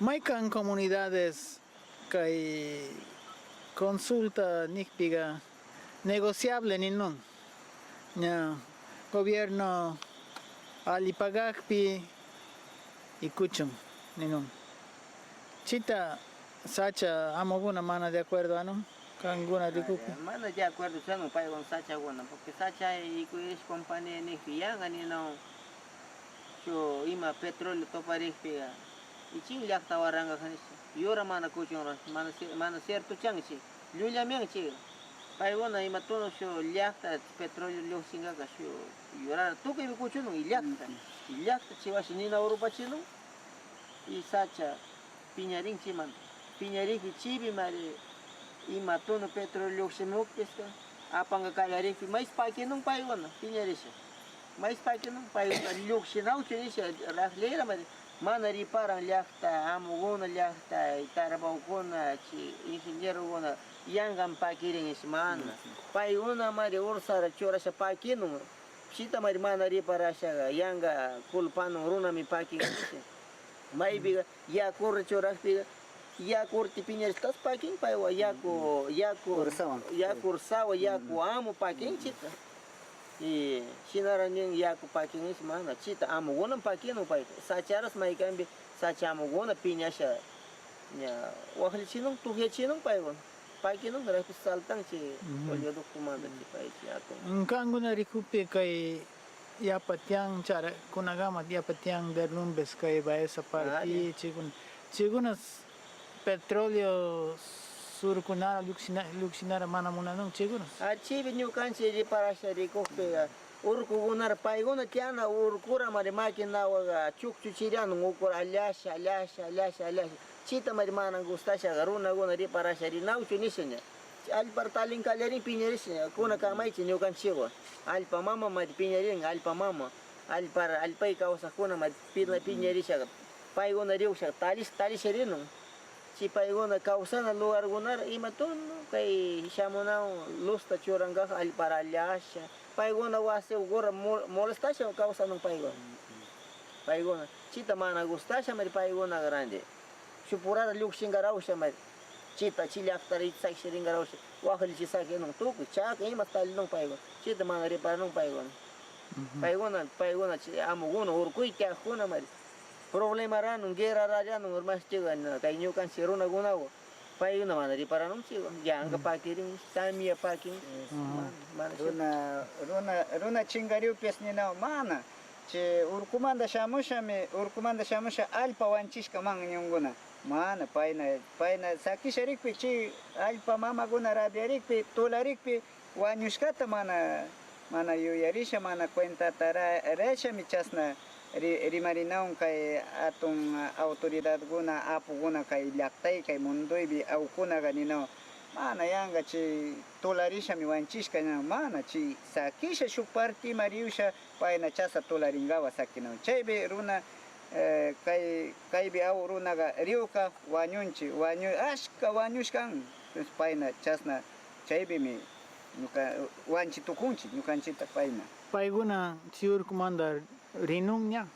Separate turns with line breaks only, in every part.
Maican comunidades que consulta nípiga negociable ni no. Ya gobierno alipagakpi y kuchum ni no. Chita sacha amoguna mana de acuerdo ano kanguna de kupi.
Mana de acuerdo chano pai con sacha guna porque sacha y kuis compañía ni fianga ni no. Yo ima petróleo toparifiga. Y ching yak tawaranga kanis. Yora mana kuchung mana cierto changchi. Lulia miangchi. Paigona ima tono sho llakta petróleo lo singa ka sho yora to que kuchung y llakta. Y llakta chiwashi ni na Europa chino. Y sacha piñarin chiman. Piñarin chibi mari ima tono petróleo semuk pesca. Apanga kalarin mais paquenung paigona piñarisha. Mais paquenung paigona luxinau chinisha rahlera mari. Mana riparan llakta, amuguna llakta, itarabawkuna, ingenieroguna, yangan pakirin ismana. Paiguna mari ursara chorasha pakinun. Chita mari mana riparasha yanga kulpanun runami pakin. Maibiga ya corre choraspiga, ya corte piñeristas pakin paiwa yaku kursawa yaku amo pakin chita. Y sinaranin yaku pakin ismana chita amuguna pakin upai. Sacharas maikambi sachamuguna piñasha. Ya wahlichinung tuhechinung paiwan. Pakinung rapis saltang chi olyodo kumanda chi pai chi atung.
Kanguna rikupi kay yapatiang cara kunagama yapatiang derlumbes kay baesa parti chigunas petróleo surkunara luxinara mana munanong chigunas.
Chibi nyukanchi di parasha rikukpe urku gunar paiguna tiana urkura mari makina waga chukchuchirian ukur alasha chita mari mana gustasha garuna guna di parasha rinauchu nisenya alpar talin kalerin piñerisnya kuna kamaichi nyukanchiwa alpa mama mari piñerin alpa mama alpai causa kuna mari piñerisha paiguna riusha talisherino si paiguna causana lugar gunar imatun kay shamunao lusta churanga alpara alasha paiguna wase ugora molestasha causa ng paiguna chita mana gustasha mari paiguna grande supurada luxingarausha mari chita chiliakta ritsak shiringarausha wakali chisake nung tuku chak ima tali nung paiguna chita mana ripara nung paiguna paiguna amuguna urkuy tiakuna mari problema ranung gera raja nung urmas chigan kay nyukan siruna gunawo paiguna mana ripara nung chigo yanga pakiring samia paking
runa chingariu pesnina mana che urkumanda shamusha alpa wanchishka man nyunguna mana paina sakisharikpi chi alpa mama guna rabiarikpi tolarikpi wañushkata mana yuyarisha mana cuenta resha mi chasna rimarinaun kay atun autoridad guna apu guna kay llaktay kay mundoybi awkuna ganino mana yanga chi tolarisha mi wanchishka mana chi sakisha shuk parti mariusha paina chasa tolaringawa sakino chaybi runa kaybi aw runaga riuka wañunchi ashka wañushkan paina chasna chaybi mi wanchi tukunchi ñukanchita paina
Paiguna chiurkumanda rinungnya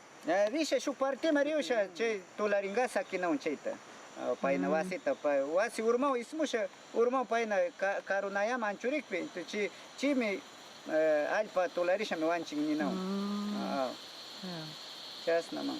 risha shuk parti mariusha chay tolaringa sakinaun chayta paina wasita wasi urmaw ismusha urmaw paina karunayama anchurikpi chimi alpa tolarisha mi wanchin ninaw chasna man